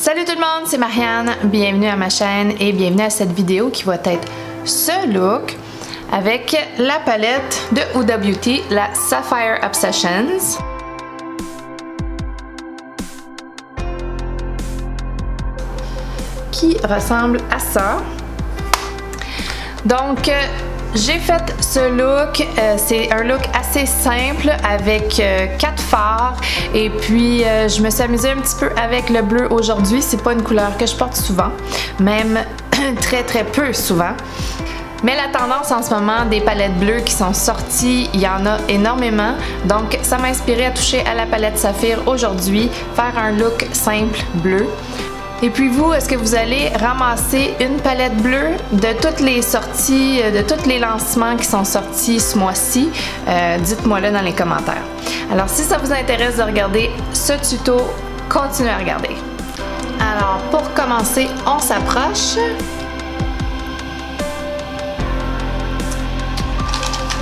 Salut tout le monde, c'est Marianne, bienvenue à ma chaîne et bienvenue à cette vidéo qui va être ce look avec la palette de Huda Beauty, la Sapphire Obsessions. Qui ressemble à ça. Donc, j'ai fait ce look, c'est un look assez simple avec 4 fards et puis je me suis amusée un petit peu avec le bleu aujourd'hui. C'est pas une couleur que je porte souvent, même très peu souvent. Mais la tendance en ce moment des palettes bleues qui sont sorties, il y en a énormément. Donc ça m'a inspiré à toucher à la palette Saphir aujourd'hui, faire un look simple bleu. Et puis vous, est-ce que vous allez ramasser une palette bleue de toutes les sorties, de tous les lancements qui sont sortis ce mois-ci? Dites-moi là dans les commentaires. Alors si ça vous intéresse de regarder ce tuto, continuez à regarder. Alors pour commencer, on s'approche.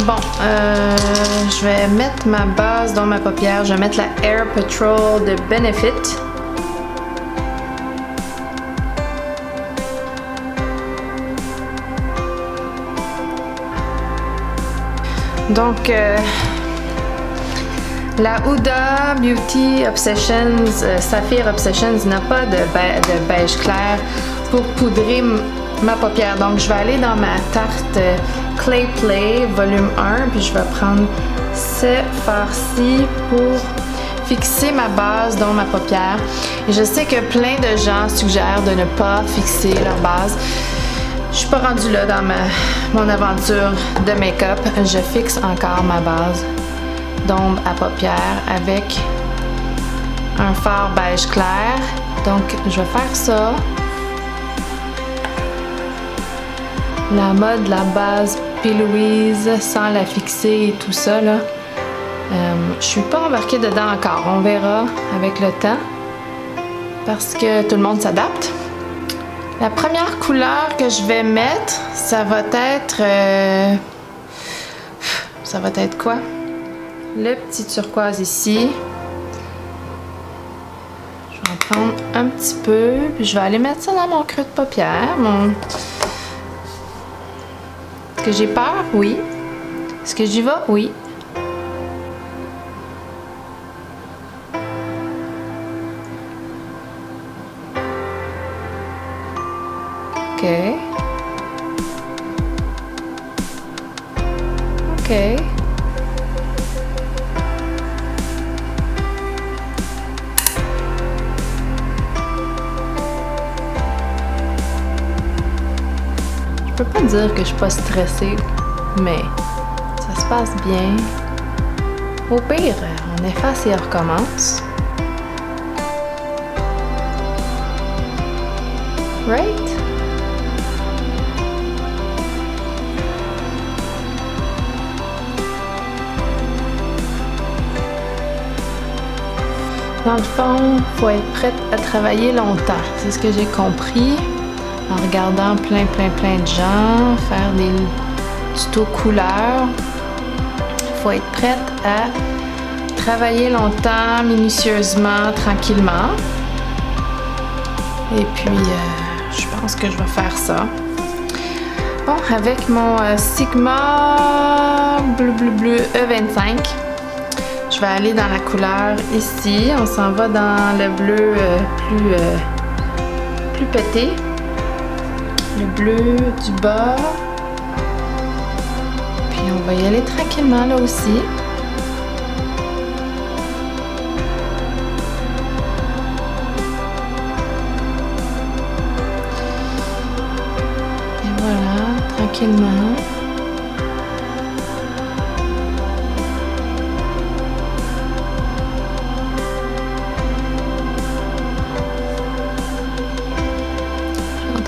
Bon, je vais mettre ma base dans ma paupière. Je vais mettre la Air Patrol de Benefit. Donc, la Huda Beauty Obsessions, Sapphire Obsessions n'a pas de beige clair pour poudrer ma paupière. Donc, je vais aller dans ma tarte Clay Play volume 1, puis je vais prendre ce fard-ci pour fixer ma base dans ma paupière. Et je sais que plein de gens suggèrent de ne pas fixer leur base. Je suis pas rendue là dans mon aventure de make-up. Je fixe encore ma base d'ombre à paupières avec un fard beige clair. Donc, je vais faire ça. La mode, la base P. Louise sans la fixer et tout ça, là. Je suis pas embarquée dedans encore. On verra avec le temps parce que tout le monde s'adapte. La première couleur que je vais mettre, ça va être quoi? Le petit turquoise ici. Je vais en prendre un petit peu, puis je vais aller mettre ça dans mon creux de paupière. Est-ce que j'ai peur? Oui. Est-ce que j'y vais? Oui. OK. OK. Je peux pas dire que je suis pas stressée, mais ça se passe bien. Au pire, on efface et on recommence. Right? Dans le fond, il faut être prête à travailler longtemps. C'est ce que j'ai compris en regardant plein de gens faire des tutos couleurs. Il faut être prête à travailler longtemps, minutieusement, tranquillement. Et puis, je pense que je vais faire ça. Bon, avec mon Sigma bleu E25. Je vais aller dans la couleur ici. On s'en va dans le bleu plus pété. Le bleu du bas. Puis on va y aller tranquillement là aussi. Et voilà, tranquillement.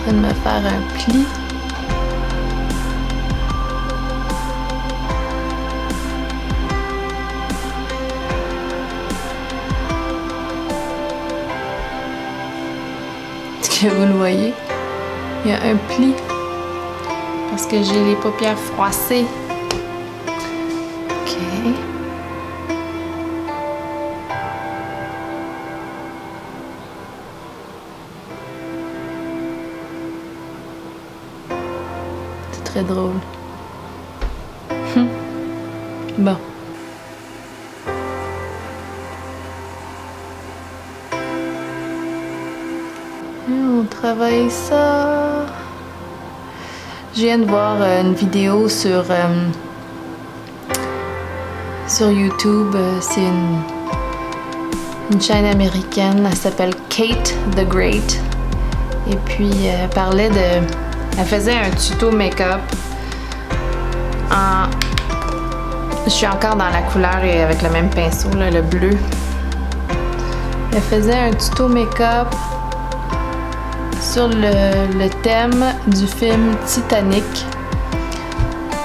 De me faire un pli. Est-ce que vous le voyez? Il y a un pli parce que j'ai les paupières froissées. OK. très drôle. Bon. On travaille ça. Je viens de voir une vidéo sur YouTube. C'est une chaîne américaine. Elle s'appelle Kate the Great. Et puis, elle parlait de... Elle faisait un tuto make-up en... Je suis encore dans la couleur et avec le même pinceau, là, le bleu. Elle faisait un tuto make-up sur le thème du film Titanic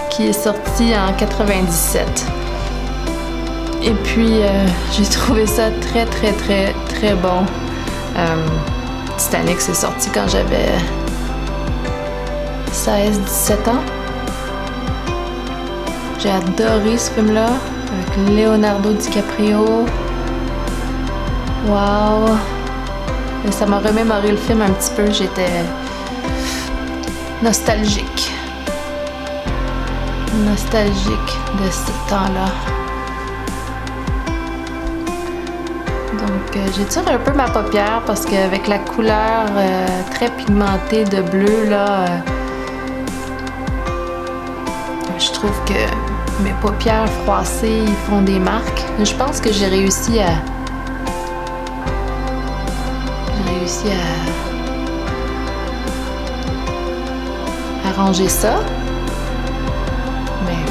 qui est sorti en 97. Et puis, j'ai trouvé ça très, très, très, très bon. Titanic, c'est sorti quand j'avais 16-17 ans. J'ai adoré ce film-là, avec Leonardo DiCaprio. Wow! Et ça m'a remémoré le film un petit peu, j'étais nostalgique. Nostalgique de ce temps-là. Donc, j'étire un peu ma paupière parce qu'avec la couleur très pigmentée de bleu, là, je trouve que mes paupières froissées, ils font des marques. Je pense que j'ai réussi à arranger ça. Mais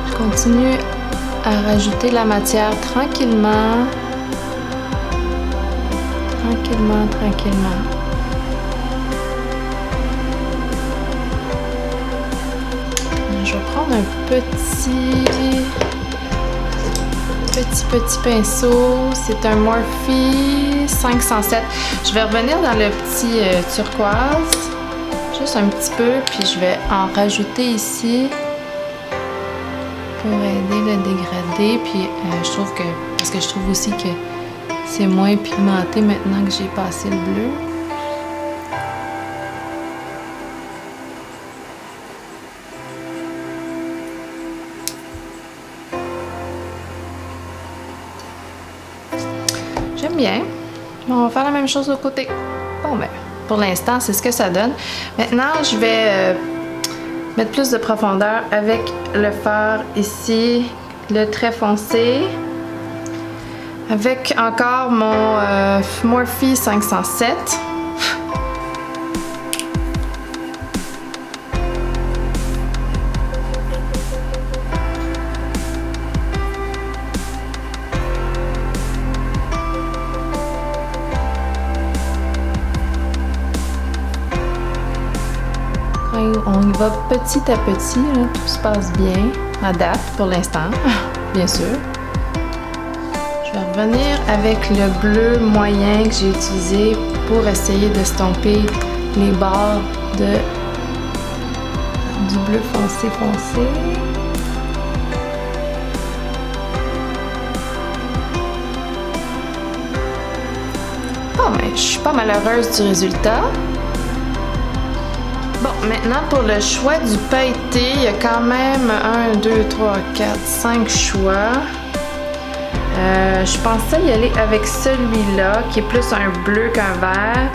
je continue à rajouter la matière tranquillement. Tranquillement, tranquillement. Je vais prendre un petit pinceau. C'est un Morphe 507. Je vais revenir dans le petit turquoise. Juste un petit peu. Puis je vais en rajouter ici pour aider le dégradé. Puis je trouve que... Parce que je trouve aussi que c'est moins pigmenté maintenant que j'ai passé le bleu. J'aime bien. On va faire la même chose de l'autre côté. Bon, ben, pour l'instant, c'est ce que ça donne. Maintenant, je vais mettre plus de profondeur avec le fard ici, le trait foncé. Avec encore mon Morphe 507. On y va petit à petit, là, tout se passe bien, à date pour l'instant, bien sûr. Je vais revenir avec le bleu moyen que j'ai utilisé pour essayer d'estomper les bords du bleu foncé. Oh, mais je suis pas malheureuse du résultat. Bon, maintenant pour le choix du pailleté, il y a quand même 1, 2, 3, 4, 5 choix. Je pensais y aller avec celui-là, qui est plus un bleu qu'un vert.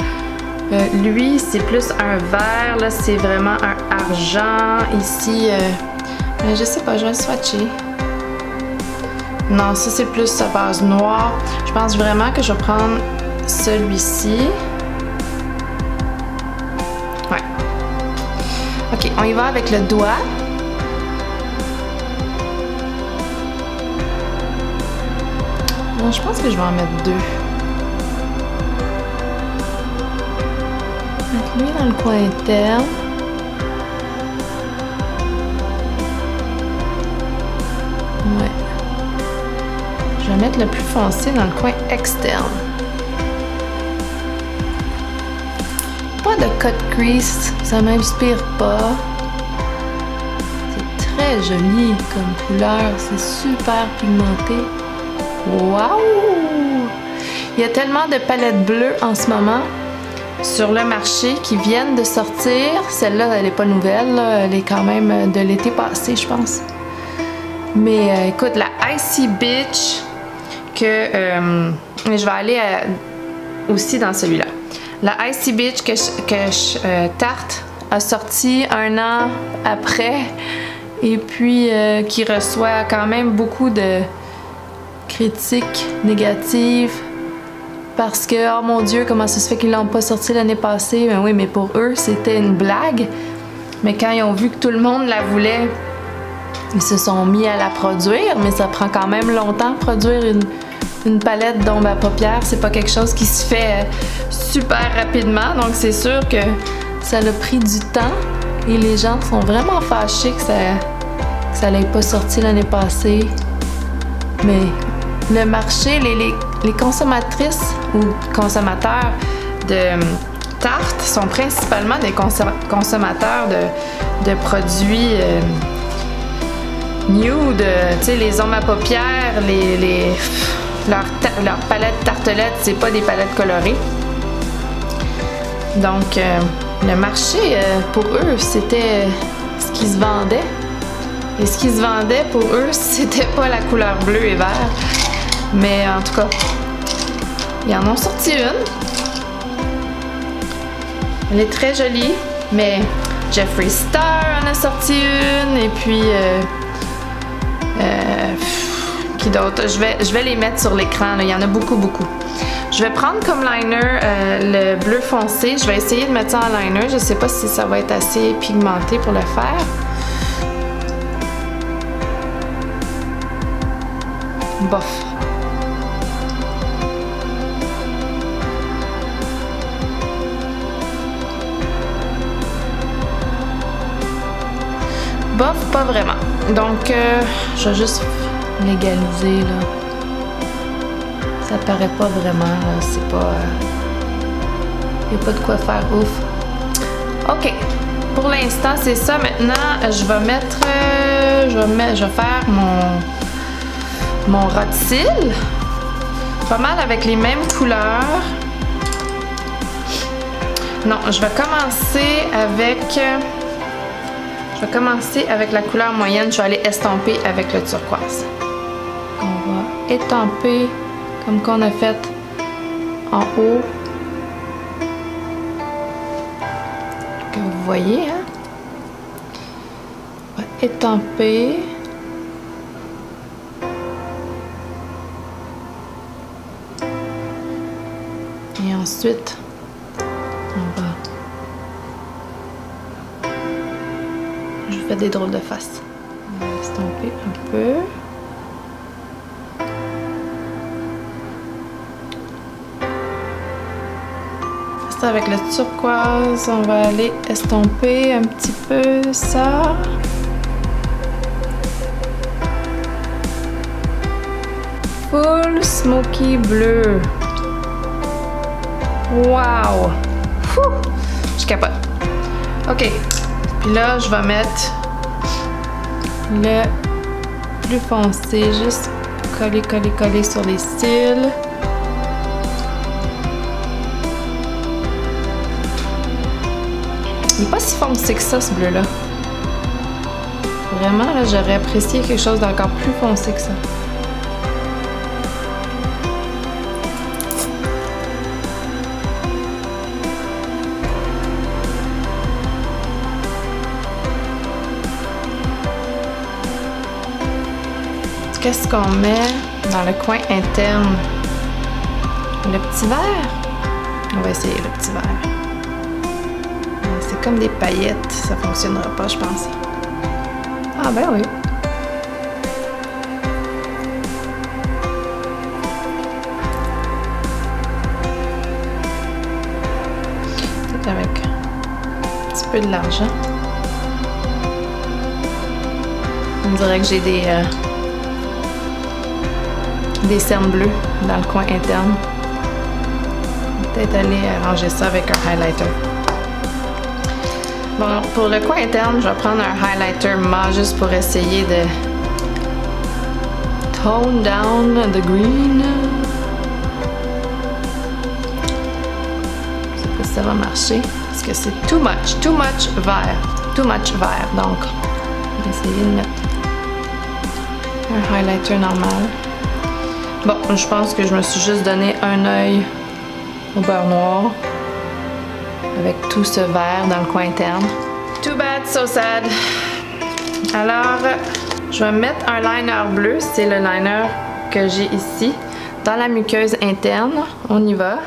Lui, c'est plus un vert. Là, c'est vraiment un argent. Ici, je sais pas, je vais le swatcher. Non, ça, c'est plus à base noire. Je pense vraiment que je vais prendre celui-ci. Ouais. Ok, on y va avec le doigt. Non, je pense que je vais en mettre 2. Mettre lui dans le coin interne. Ouais. Je vais mettre le plus foncé dans le coin externe. Pas de cut crease, ça m'inspire pas. C'est très joli comme couleur, c'est super pigmenté. Waouh! Il y a tellement de palettes bleues en ce moment sur le marché qui viennent de sortir. Celle-là, elle n'est pas nouvelle, là. Elle est quand même de l'été passé, je pense. Mais écoute, la Icy Beach, que je vais aller aussi dans celui-là. La Icy Beach que Tarte a sorti 1 an après et puis qui reçoit quand même beaucoup de critiques négatives parce que, oh mon Dieu, comment ça se fait qu'ils l'ont pas sorti l'année passée? Ben oui, mais pour eux, c'était une blague. Mais quand ils ont vu que tout le monde la voulait, ils se sont mis à la produire, mais ça prend quand même longtemps de produire une palette d'ombre à paupières. C'est pas quelque chose qui se fait super rapidement, donc c'est sûr que ça a pris du temps et les gens sont vraiment fâchés que ça l'ait pas sorti l'année passée. Mais le marché, les consommatrices ou consommateurs de Tarte sont principalement des consommateurs de produits nude, tu sais, les ombres à paupières, leur palette tartelette, c'est pas des palettes colorées. Donc, le marché, pour eux, c'était ce qui se vendait. Et ce qui se vendait pour eux, c'était pas la couleur bleu et vert. Mais en tout cas, ils en ont sorti une. Elle est très jolie, mais Jeffree Star en a sorti une. Et puis, qui d'autre? Je vais les mettre sur l'écran. Il y en a beaucoup, beaucoup. Je vais prendre comme liner le bleu foncé. Je vais essayer de mettre ça en liner. Je sais pas si ça va être assez pigmenté pour le faire. Bof. Bof, pas vraiment. Donc, je vais juste l'égaliser, là. Ça paraît pas vraiment, là. C'est pas... y a pas de quoi faire ouf. OK. Pour l'instant, c'est ça. Maintenant, je vais mettre... je vais faire mon rôti-cils. Pas mal avec les mêmes couleurs. Non, je vais commencer avec la couleur moyenne. Je vais aller estomper avec le turquoise. On va étamper comme qu'on a fait en haut. Que vous voyez, hein? On va étamper. Et ensuite, on va... Je fais des drôles de faces. On va estomper un peu. Ça, avec le turquoise, on va aller estomper un petit peu ça. Full smoky bleu. Wow! Fou! Je capote. OK. Puis là, je vais mettre le plus foncé, juste coller sur les cils. Il n'est pas si foncé que ça, ce bleu-là. Vraiment, là, j'aurais apprécié quelque chose d'encore plus foncé que ça. Qu'est-ce qu'on met dans le coin interne? Le petit vert? On va essayer le petit vert. C'est comme des paillettes, ça fonctionnera pas, je pense. Ah ben oui. Peut-être avec un petit peu de l'argent. On dirait que j'ai des cernes bleues dans le coin interne. Peut-être aller arranger ça avec un highlighter. Bon, pour le coin interne, je vais prendre un highlighter mat juste pour essayer de tone down the green. Je sais pas ça va marcher. Parce que c'est too much vert. Too much vert. Donc, on va essayer de mettre un highlighter normal. Bon, je pense que je me suis juste donné un œil au beurre noir. Avec tout ce vert dans le coin interne. Too bad, so sad. Alors, je vais mettre un liner bleu. C'est le liner que j'ai ici. Dans la muqueuse interne. On y va.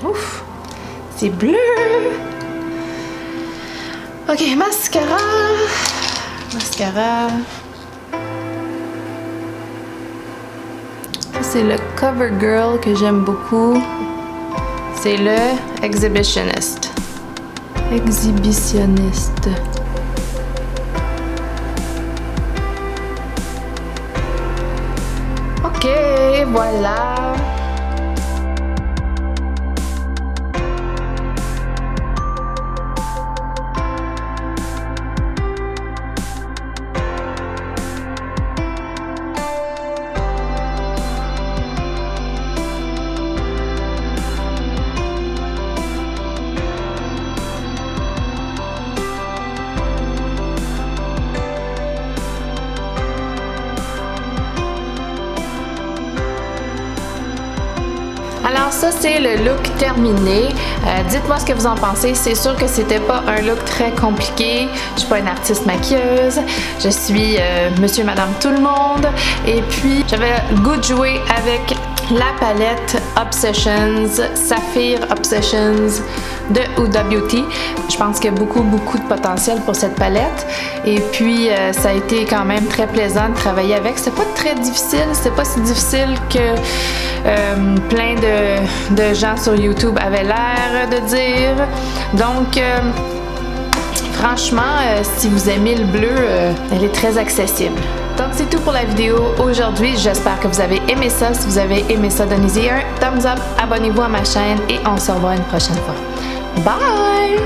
Ouf! C'est bleu! Ok, mascara. Mascara. C'est le CoverGirl que j'aime beaucoup. C'est le Exhibitionist. Exhibitionniste. Ok, voilà. Alors ça, c'est le look terminé. Dites-moi ce que vous en pensez. C'est sûr que c'était pas un look très compliqué. Je suis pas une artiste maquilleuse. Je suis monsieur, madame, tout le monde. Et puis, j'avais le goût de jouer avec la palette Obsessions, Saphir Obsessions de Huda Beauty. Je pense qu'il y a beaucoup de potentiel pour cette palette. Et puis, ça a été quand même très plaisant de travailler avec. C'était pas très difficile. C'était pas si difficile que plein de gens sur YouTube avaient l'air de dire. Donc, franchement, si vous aimez le bleu, elle est très accessible. Donc c'est tout pour la vidéo aujourd'hui. J'espère que vous avez aimé ça. Si vous avez aimé ça, donnez-y un thumbs up, abonnez-vous à ma chaîne et on se revoit une prochaine fois. Bye!